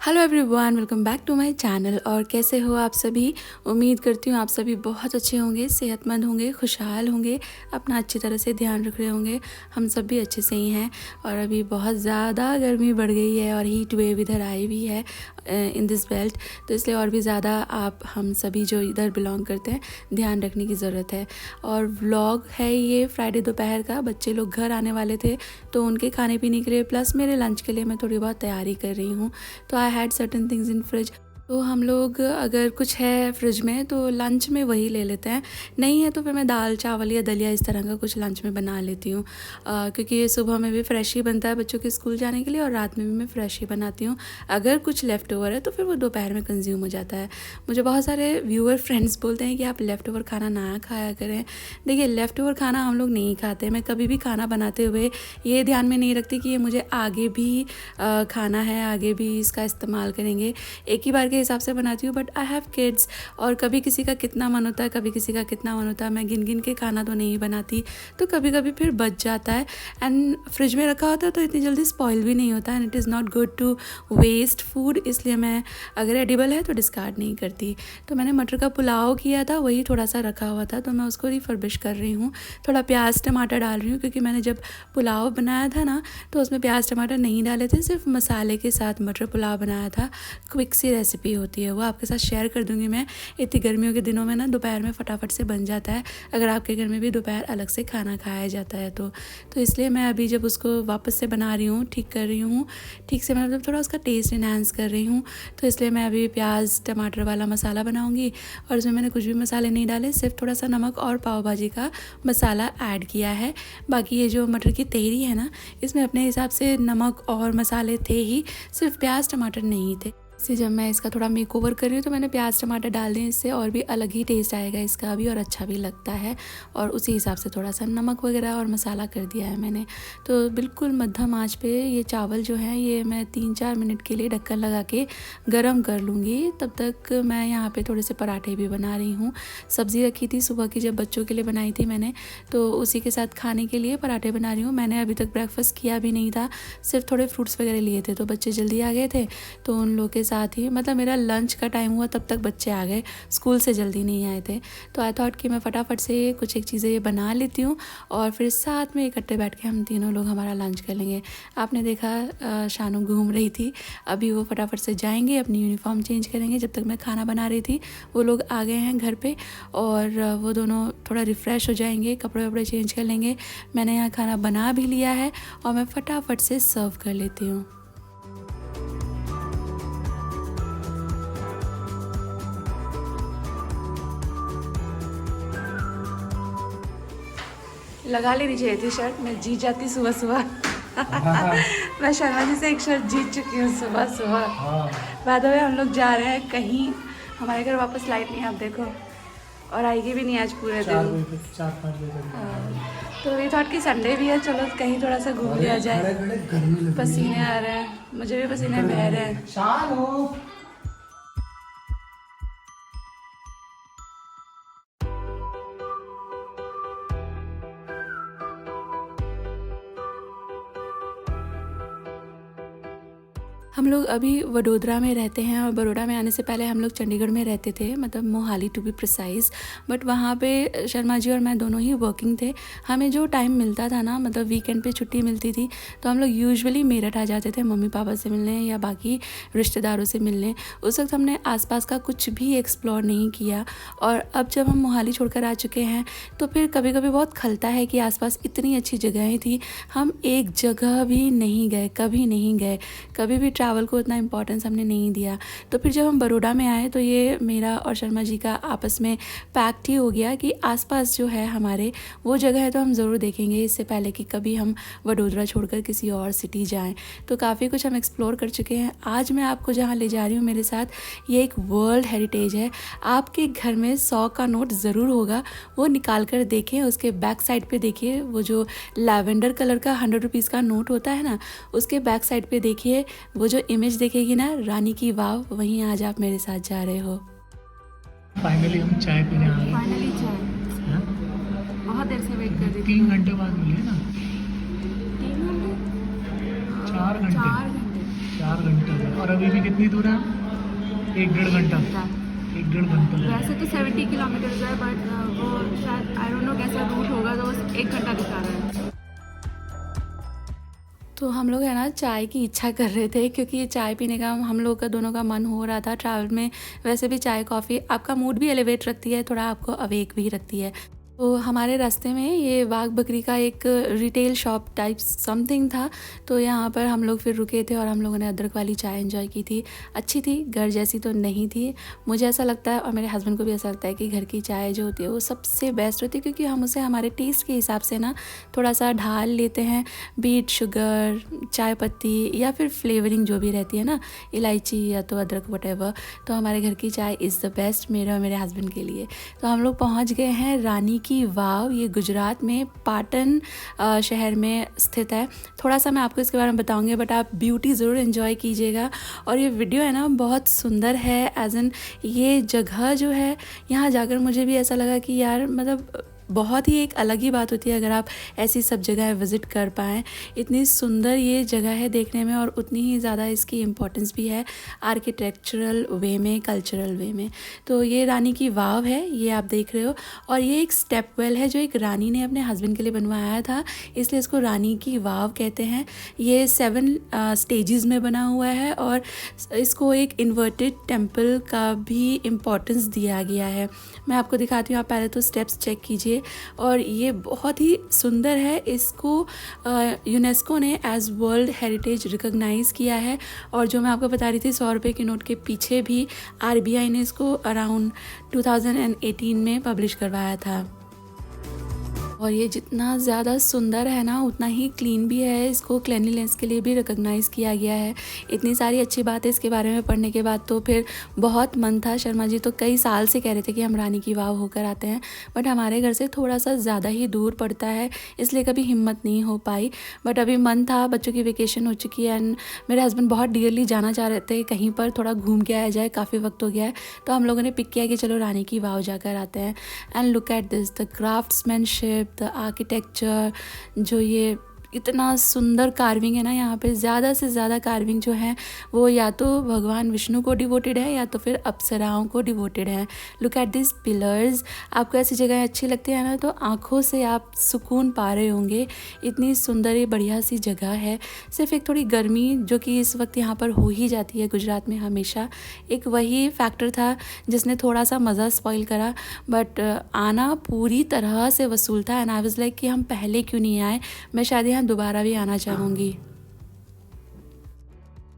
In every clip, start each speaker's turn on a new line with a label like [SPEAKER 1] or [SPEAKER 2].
[SPEAKER 1] Hello everyone, welcome back to my channel. और कैसे हो आप सभी? उम्मीद करती हूँ आप सभी बहुत अच्छे होंगे, सेहतमंद होंगे, खुशहाल होंगे, अपना अच्छी तरह से ध्यान रख रहे होंगे। हम सब भी अच्छे से ही हैं। और अभी बहुत ज़्यादा गर्मी बढ़ गई है और हीट वेव इधर आई भी है इन दिस बेल्ट, तो इसलिए और भी ज़्यादा आप हम सभी जो इधर बिलोंग करते हैं ध्यान रखने की ज़रूरत है। और व्लॉग है ये फ्राइडे दोपहर का। बच्चे लोग घर आने वाले थे तो उनके खाने पीने के लिए प्लस मेरे लंच के लिए मैं थोड़ी बहुत तैयारी कर रही हूँ। तो I had certain things in fridge. तो हम लोग अगर कुछ है फ्रिज में तो लंच में वही ले लेते हैं, नहीं है तो फिर मैं दाल चावल या दलिया इस तरह का कुछ लंच में बना लेती हूँ, क्योंकि ये सुबह में भी फ्रेश ही बनता है बच्चों के स्कूल जाने के लिए और रात में भी मैं फ्रेश ही बनाती हूँ। अगर कुछ लेफ़्ट ओवर है तो फिर वो दोपहर में कंज्यूम हो जाता है। मुझे बहुत सारे व्यूअर फ्रेंड्स बोलते हैं कि आप लेफ़्ट ओवर खाना ना खाया करें। देखिए, लेफ़्ट ओवर खाना हम लोग नहीं खाते। मैं कभी भी खाना बनाते हुए ये ध्यान में नहीं रखती कि ये मुझे आगे भी खाना है, आगे भी इसका इस्तेमाल करेंगे। एक ही बार के हिसाब से बनाती हूँ, बट आई हैव किड्स और कभी किसी का कितना मन होता है, कभी किसी का कितना मन होता है। मैं गिन गिन के खाना तो नहीं बनाती, तो कभी कभी फिर बच जाता है एंड फ्रिज में रखा होता है तो इतनी जल्दी स्पॉइल भी नहीं होता है and it is not good to waste food. इसलिए मैं अगर एडिबल है तो डिस्कार्ड नहीं करती। तो मैंने मटर का पुलाव किया था, वही थोड़ा सा रखा हुआ था तो मैं उसको रिफर्बिश कर रही हूँ। थोड़ा प्याज टमाटर डाल रही हूँ क्योंकि मैंने जब पुलाव बनाया था ना तो उसमें प्याज टमाटर नहीं डाले थे, सिर्फ मसाले के साथ मटर पुलाव बनाया था। क्विक सी रेसिपी होती है वो, आपके साथ शेयर कर दूंगी मैं। इतनी गर्मियों के दिनों में ना दोपहर में फटाफट से बन जाता है, अगर आपके घर में भी दोपहर अलग से खाना खाया जाता है तो इसलिए मैं अभी जब उसको वापस से बना रही हूँ, ठीक कर रही हूँ, ठीक से मतलब थोड़ा उसका टेस्ट इन्हांस कर रही हूँ। तो इसलिए मैं अभी प्याज टमाटर वाला मसाला बनाऊँगी और इसमें मैंने कुछ भी मसाले नहीं डाले, सिर्फ थोड़ा सा नमक और पाव भाजी का मसाला ऐड किया है। बाकी ये जो मटर की तहरी है ना, इसमें अपने हिसाब से नमक और मसाले थे ही, सिर्फ प्याज टमाटर नहीं थे। इससे जब मैं इसका थोड़ा मेक ओवर कर रही हूँ तो मैंने प्याज टमाटर डाल दिए, इससे और भी अलग ही टेस्ट आएगा इसका भी और अच्छा भी लगता है। और उसी हिसाब से थोड़ा सा नमक वगैरह और मसाला कर दिया है मैंने। तो बिल्कुल मध्यम आंच पे ये चावल जो है ये मैं 3-4 मिनट के लिए ढक्कन लगा के गर्म कर लूँगी। तब तक मैं यहाँ पे थोड़े से पराठे भी बना रही हूँ। सब्ज़ी रखी थी सुबह की, जब बच्चों के लिए बनाई थी मैंने, तो उसी के साथ खाने के लिए पराठे बना रही हूँ। मैंने अभी तक ब्रेकफास्ट किया भी नहीं था, सिर्फ थोड़े फ्रूट्स वगैरह लिए थे। तो बच्चे जल्दी आ गए थे तो उन लोग के साथ ही, मतलब मेरा लंच का टाइम हुआ तब तक बच्चे आ गए, स्कूल से जल्दी नहीं आए थे। तो आई थॉट कि मैं फटाफट से कुछ एक चीज़ें ये बना लेती हूँ और फिर साथ में इकट्ठे बैठ के हम तीनों लोग हमारा लंच कर लेंगे। आपने देखा शानू घूम रही थी, अभी वो फटाफट से जाएंगे, अपनी यूनिफॉर्म चेंज करेंगे। जब तक मैं खाना बना रही थी वो लोग आ गए हैं घर पे और वो दोनों थोड़ा रिफ़्रेश हो जाएंगे, कपड़े वपड़े चेंज कर लेंगे। मैंने यहाँ खाना बना भी लिया है और मैं फटाफट से सर्व कर लेती हूँ। लगा लेनी चाहिए थी शर्ट, मैं जीत जाती सुबह सुबह। मैं शर्मा जी से एक शर्ट जीत चुकी हूँ सुबह सुबह। बाद में हम लोग जा रहे हैं कहीं, हमारे घर वापस लाइट नहीं है, आप देखो, और आएगी भी नहीं आज पूरे दिन।
[SPEAKER 2] 4-5 बजे।
[SPEAKER 1] तो ये थॉट कि संडे भी है, चलो कहीं थोड़ा सा घूम लिया जाए। पसीने आ रहे हैं, मुझे भी पसीने बह रहे हैं। हम लोग अभी वडोदरा में रहते हैं और बड़ौदा में आने से पहले हम लोग चंडीगढ़ में रहते थे, मतलब Mohali to be precise. But वहाँ पे शर्मा जी और मैं दोनों ही वर्किंग थे। हमें जो टाइम मिलता था ना, मतलब वीकेंड पे छुट्टी मिलती थी तो हम लोग यूजुअली मेरठ आ जाते थे मम्मी पापा से मिलने या बाकी रिश्तेदारों से मिलने। उस वक्त हमने आसपास का कुछ भी एक्सप्लोर नहीं किया और अब जब हम मोहाली छोड़कर आ चुके हैं तो फिर कभी कभी बहुत खलता है कि आसपास इतनी अच्छी जगहें थी, हम एक जगह भी नहीं गए, कभी नहीं गए, कभी भी ट्रैवल को उतना इम्पोर्टेंस हमने नहीं दिया। तो फिर जब हम बड़ौदा में आए तो ये मेरा और शर्मा जी का आपस में पैक्ट ही हो गया कि आसपास जो है हमारे वो जगह है तो हम ज़रूर देखेंगे, इससे पहले कि कभी हम वडोदरा छोड़कर किसी और सिटी जाएं। तो काफ़ी कुछ हम एक्सप्लोर कर चुके हैं। आज मैं आपको जहाँ ले जा रही हूँ मेरे साथ, ये एक वर्ल्ड हेरिटेज है। आपके घर में 100 का नोट ज़रूर होगा, वो निकाल कर देखें, उसके बैक साइड पे देखिए वो जो लैवेंडर कलर का 100 रुपीज़ का नोट होता है ना, उसके बैक साइड पे देखिए वो जो इमेज देखेगी ना रानी की वाव, वहीं आज आप मेरे साथ जा रहे हो।
[SPEAKER 2] फाइनली हम चाय पीने आ गए।
[SPEAKER 1] फाइनली चाय, बहुत देर से वेट कर रही थी।
[SPEAKER 2] 3 घंटे बाद मिले ना।
[SPEAKER 1] 3 घंटे
[SPEAKER 2] 4 घंटे
[SPEAKER 1] 4 घंटे
[SPEAKER 2] 4 घंटे और अभी भी कितनी दूर है? 1-1.5 घंटा। 1-1.5 घंटा लगेगा।
[SPEAKER 1] वैसे तो 70 किलोमीटर है, बट वो शायद आई डोंट नो कैसा रूट होगा, तो बस 1 घंटा दिखा रहा है। तो हम लोग है ना चाय की इच्छा कर रहे थे, क्योंकि ये चाय पीने का हम लोग का दोनों का मन हो रहा था ट्रैवल में। वैसे भी चाय कॉफ़ी आपका मूड भी एलिवेट रखती है, थोड़ा आपको अवेक भी रखती है। तो हमारे रास्ते में ये वाघ बकरी का एक रिटेल शॉप टाइप समथिंग था, तो यहाँ पर हम लोग फिर रुके थे और हम लोगों ने अदरक वाली चाय एंजॉय की थी। अच्छी थी, घर जैसी तो नहीं थी, मुझे ऐसा लगता है और मेरे हस्बैंड को भी ऐसा लगता है कि घर की चाय जो होती है वो सबसे बेस्ट होती है, क्योंकि हम उसे हमारे टेस्ट के हिसाब से ना थोड़ा सा ढाल लेते हैं, बीट शुगर, चाय पत्ती या फिर फ्लेवरिंग जो भी रहती है ना, इलायची या तो अदरक वटेवर। तो हमारे घर की चाय इज़ द बेस्ट मेरे और मेरे हस्बैंड के लिए। तो हम लोग पहुँच गए हैं रानी की वाव। ये गुजरात में पाटन शहर में स्थित है। थोड़ा सा मैं आपको इसके बारे में बताऊंगी, बट आप ब्यूटी ज़रूर एंजॉय कीजिएगा। और ये वीडियो है ना बहुत सुंदर है, एज एन ये जगह जो है यहाँ जाकर मुझे भी ऐसा लगा कि यार मतलब बहुत ही एक अलग ही बात होती है अगर आप ऐसी सब जगह विज़िट कर पाएँ। इतनी सुंदर ये जगह है देखने में, और उतनी ही ज़्यादा इसकी इम्पोर्टेंस भी है आर्किटेक्चरल वे में, कल्चरल वे में। तो ये रानी की वाव है, ये आप देख रहे हो, और ये एक स्टेप वेल है जो एक रानी ने अपने हस्बैंड के लिए बनवाया था, इसलिए इसको रानी की वाव कहते हैं। ये 7 स्टेजेस में बना हुआ है, और इसको एक इन्वर्टेड टेम्पल का भी इम्पोर्टेंस दिया गया है। मैं आपको दिखाती हूँ, आप पहले तो स्टेप्स चेक कीजिए। और ये बहुत ही सुंदर है, इसको यूनेस्को ने एज वर्ल्ड हेरिटेज रिकॉग्नाइज किया है। और जो मैं आपको बता रही थी 100 रुपये के नोट के पीछे भी आरबीआई ने इसको अराउंड 2018 में पब्लिश करवाया था। और ये जितना ज़्यादा सुंदर है ना उतना ही क्लीन भी है, इसको क्लीनलीनेस के लिए भी रिकॉग्नाइज़ किया गया है। इतनी सारी अच्छी बातें इसके बारे में पढ़ने के बाद तो फिर बहुत मन था। शर्मा जी तो कई साल से कह रहे थे कि हम रानी की वाव होकर आते हैं, बट हमारे घर से थोड़ा सा ज़्यादा ही दूर पड़ता है, इसलिए कभी हिम्मत नहीं हो पाई। बट अभी मन था, बच्चों की वेकेशन हो चुकी है एंड मेरे हस्बैंड बहुत डियरली जाना चाह रहे थे कहीं पर, थोड़ा घूम के आया जाए, काफ़ी वक्त हो गया है। तो हम लोगों ने पिक किया कि चलो रानी की वाव जाकर आते हैं। And look at this, the craftsmanship, the architecture, जो ये इतना सुंदर कार्विंग है ना यहाँ पे, ज़्यादा से ज़्यादा कार्विंग जो है वो या तो भगवान विष्णु को डिवोटेड है या तो फिर अप्सराओं को डिवोटेड है। Look at this pillars. आपको ऐसी जगह अच्छी लगती है ना तो आँखों से आप सुकून पा रहे होंगे। इतनी सुंदर ये बढ़िया सी जगह है। सिर्फ एक थोड़ी गर्मी जो कि इस वक्त यहाँ पर हो ही जाती है गुजरात में हमेशा, एक वही फैक्टर था जिसने थोड़ा सा मज़ा स्पॉइल करा। बट आना पूरी तरह से वसूल था एंड आई वाज लाइक कि हम पहले क्यों नहीं आए, मैं शायद यहाँ दोबारा भी आना चाहूँगी।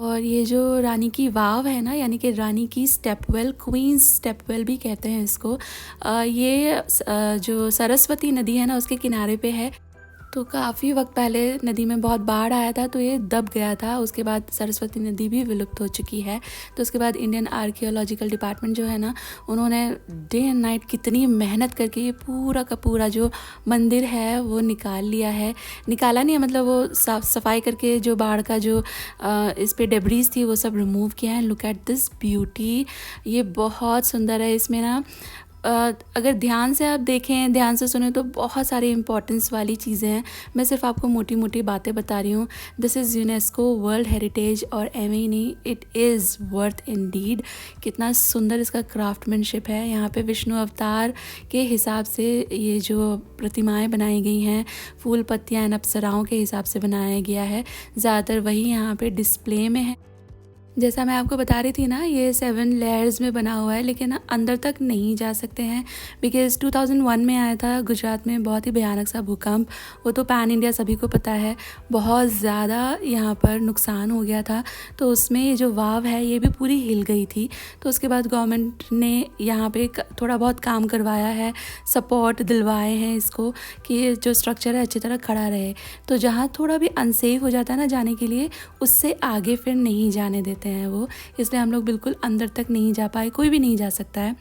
[SPEAKER 1] और ये जो रानी की वाव है ना, यानी कि रानी की स्टेपवेल, क्वींस स्टेपवेल भी कहते हैं इसको, ये जो सरस्वती नदी है ना उसके किनारे पे है। तो काफ़ी वक्त पहले नदी में बहुत बाढ़ आया था तो ये दब गया था, उसके बाद सरस्वती नदी भी विलुप्त हो चुकी है। तो उसके बाद इंडियन आर्कियोलॉजिकल डिपार्टमेंट जो है ना, उन्होंने डे एंड नाइट कितनी मेहनत करके ये पूरा का पूरा जो मंदिर है वो निकाल लिया है। निकाला नहीं है मतलब वो साफ सफाई करके जो बाढ़ का जो इस पे डेब्रीज थी वो सब रिमूव किया है। लुक एट दिस ब्यूटी, ये बहुत सुंदर है। इसमें ना अगर ध्यान से आप देखें, ध्यान से सुने तो बहुत सारी इंपॉर्टेंस वाली चीज़ें हैं। मैं सिर्फ आपको मोटी मोटी बातें बता रही हूँ। This is UNESCO world heritage और एम ही नहीं, इट इज़ वर्थ इंडीड। कितना सुंदर इसका क्राफ्टमैनशिप है। यहाँ पे विष्णु अवतार के हिसाब से ये जो प्रतिमाएं बनाई गई हैं, फूल पत्तियाँ एंड अप्सराओं के हिसाब से बनाया गया है। ज़्यादातर वही यहाँ पे डिस्प्ले में है। जैसा मैं आपको बता रही थी ना, ये 7 लेयर्स में बना हुआ है, लेकिन अंदर तक नहीं जा सकते हैं बिकॉज़ 2001 में आया था गुजरात में बहुत ही भयानक सा भूकंप। वो तो पैन इंडिया सभी को पता है, बहुत ज़्यादा यहाँ पर नुकसान हो गया था। तो उसमें ये जो वाव है ये भी पूरी हिल गई थी। तो उसके बाद गवर्नमेंट ने यहाँ पे थोड़ा बहुत काम करवाया है, सपोर्ट दिलवाए हैं इसको कि जो स्ट्रक्चर है अच्छी तरह खड़ा रहे। तो जहाँ थोड़ा भी अनसेफ हो जाता है ना जाने के लिए, उससे आगे फिर नहीं जाने देते हैं वो, इसलिए हम लोग बिल्कुल अंदर तक नहीं जा पाए, कोई भी नहीं जा सकता है।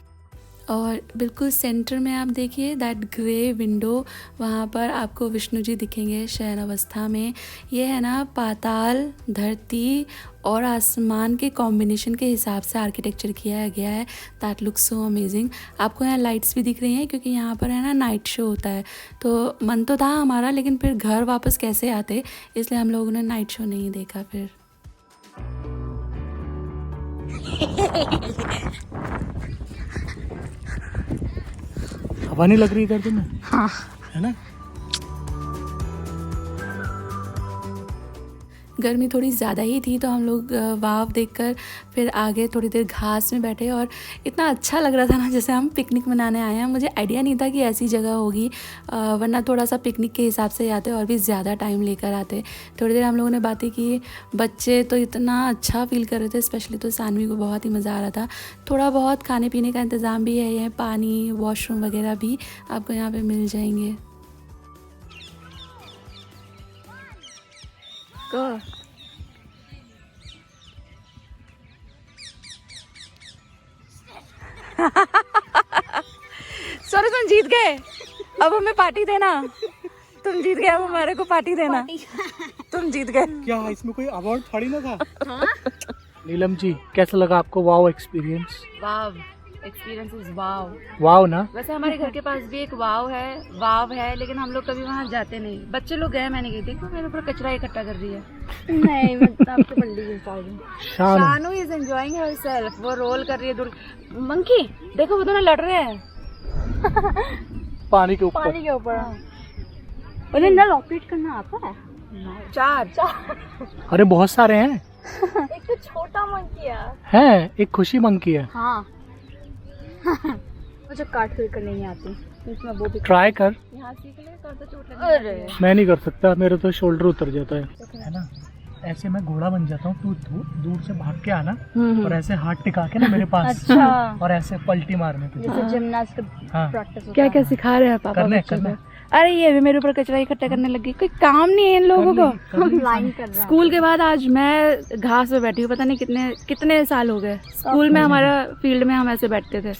[SPEAKER 1] और बिल्कुल सेंटर में आप देखिए दैट ग्रे विंडो, वहाँ पर आपको विष्णु जी दिखेंगे शयन अवस्था में। ये है ना पाताल, धरती और आसमान के कॉम्बिनेशन के हिसाब से आर्किटेक्चर किया गया है। That looks so amazing. आपको यहाँ लाइट्स भी दिख रही हैं क्योंकि यहाँ पर है ना नाइट शो होता है। तो मन तो था हमारा, लेकिन फिर घर वापस कैसे आते, इसलिए हम लोगों ने नाइट शो नहीं देखा फिर।
[SPEAKER 2] हवा नहीं लग रही इधर तुम्हें?
[SPEAKER 1] हाँ।
[SPEAKER 2] है ना?
[SPEAKER 1] गर्मी थोड़ी ज़्यादा ही थी तो हम लोग वाव देखकर फिर आगे थोड़ी देर घास में बैठे और इतना अच्छा लग रहा था ना जैसे हम पिकनिक मनाने आए हैं। मुझे आइडिया नहीं था कि ऐसी जगह होगी, वरना थोड़ा सा पिकनिक के हिसाब से आते और भी ज़्यादा टाइम लेकर आते। थोड़ी देर हम लोगों ने बातें की, बच्चे तो इतना अच्छा फील कर रहे थे, स्पेशली तो सानवी को बहुत ही मज़ा आ रहा था। थोड़ा बहुत खाने पीने का इंतज़ाम भी है, ये पानी वॉशरूम वगैरह भी आपको यहाँ पर मिल जाएंगे। सॉरी, तुम जीत गए, अब हमें पार्टी देना। तुम जीत गए, अब हमारे को पार्टी देना। तुम जीत गए।
[SPEAKER 2] क्या इसमें कोई अवार्ड थोड़ी ना था? नीलम जी, कैसा लगा आपको वाव experience?
[SPEAKER 1] Wow experience is wow.
[SPEAKER 2] वाव ना?
[SPEAKER 1] वैसे हमारे घर के पास भी एक वाव है, लेकिन हम लोग कभी वहाँ जाते नहीं। बच्चे लोग गए, मैंने गई, देखो मेरे ऊपर कचरा इकट्ठा कर रही है। नहीं, मतलब तो बल्ली शानू इज एंजॉयिंग हरसेल्फ। वो रोल कर रही है दूर। मंकी देखो, वो दोनों लड़ रहे हैं
[SPEAKER 2] पानी के ऊपर।
[SPEAKER 1] उन्हें नल ऑपरेट करना आता है? चार।
[SPEAKER 2] अरे बहुत सारे हैं।
[SPEAKER 1] एक तो छोटा मंकी
[SPEAKER 2] है, एक खुशी मंकी है।
[SPEAKER 1] हाँ। मुझे काट फिर कर नहीं आती, इसमें वो भी
[SPEAKER 2] ट्राई कर।
[SPEAKER 1] यहाँ सीख ले, कर तो चोट लगी। अरे
[SPEAKER 2] मैं नहीं कर सकता, मेरे तो शोल्डर उतर जाता है ना। ऐसे मैं घोड़ा बन जाता हूँ, तू दूर से भाग के आना और ऐसे हाथ टिका के ना मेरे पास।
[SPEAKER 1] अच्छा।
[SPEAKER 2] और ऐसे पलटी मारने के।
[SPEAKER 1] जैसे जिम्नास्ट
[SPEAKER 2] हाँ।
[SPEAKER 1] प्रैक्टिस। क्या क्या सिखा रहे हैं पापा बच्चों को? अरे ये भी मेरे ऊपर कचरा इकट्ठा करने लगी, कोई काम नहीं है इन लोगों को। लाइन कर रहा है। स्कूल के बाद आज मैं घास पे बैठी हूँ, पता नहीं कितने साल हो गए। स्कूल में हमारा फील्ड में हम ऐसे बैठते थे।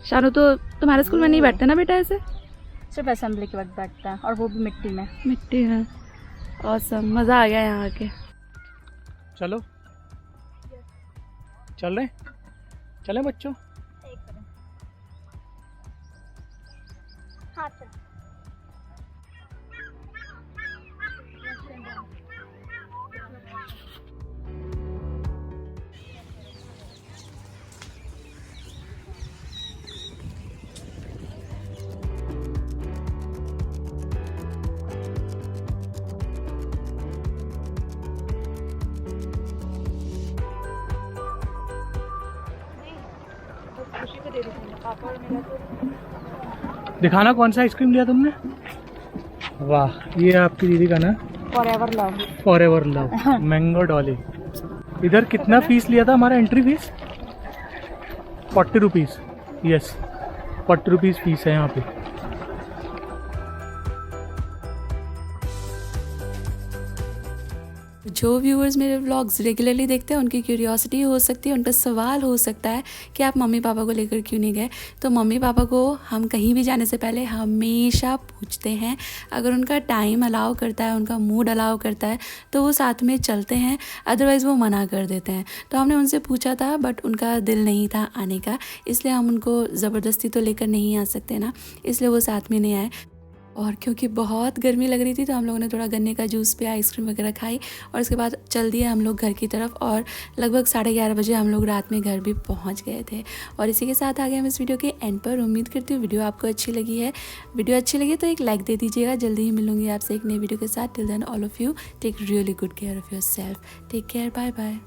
[SPEAKER 1] शानू, तो तुम्हारे स्कूल में नहीं बैठते ना बेटा ऐसे? सिर्फ असेंबली के वक्त बैठता है, और वो भी मिट्टी में। ऑसम, मजा आ गया यहाँ आके।
[SPEAKER 2] चलो चले बच्चों।
[SPEAKER 3] हाँ चल।
[SPEAKER 2] दिखाना कौन सा आइसक्रीम लिया तुमने? वाह, ये आपकी दीदी का ना? Forever love mango Dolly. इधर कितना फीस लिया था हमारा entry fees? 40 rupees. Yes, 40 rupees fees है यहाँ पे।
[SPEAKER 1] जो व्यूअर्स मेरे व्लॉग्स रेगुलरली देखते हैं, उनकी क्यूरियोसिटी हो सकती है, उनका सवाल हो सकता है कि आप मम्मी पापा को लेकर क्यों नहीं गए। तो मम्मी पापा को हम कहीं भी जाने से पहले हमेशा पूछते हैं। अगर उनका टाइम अलाउ करता है, उनका मूड अलाउ करता है, तो वो साथ में चलते हैं, अदरवाइज़ वो मना कर देते हैं। तो हमने उनसे पूछा था, बट उनका दिल नहीं था आने का, इसलिए हम उनको ज़बरदस्ती तो लेकर नहीं आ सकते ना, इसलिए वो साथ में नहीं आए। और क्योंकि बहुत गर्मी लग रही थी तो हम लोगों ने थोड़ा गन्ने का जूस पे आइसक्रीम वगैरह खाई और उसके बाद चल दिए हम लोग घर की तरफ। और लगभग 11:30 बजे हम लोग रात में घर भी पहुंच गए थे। और इसी के साथ आ गए हम इस वीडियो के एंड पर। उम्मीद करती हूँ वीडियो आपको अच्छी लगी है। वीडियो अच्छी लगी तो एक लाइक दे दीजिएगा। जल्दी ही मिलूंगी आपसे एक नई वीडियो के साथ। Till then all of you take really good care of yourself. Take care, bye bye.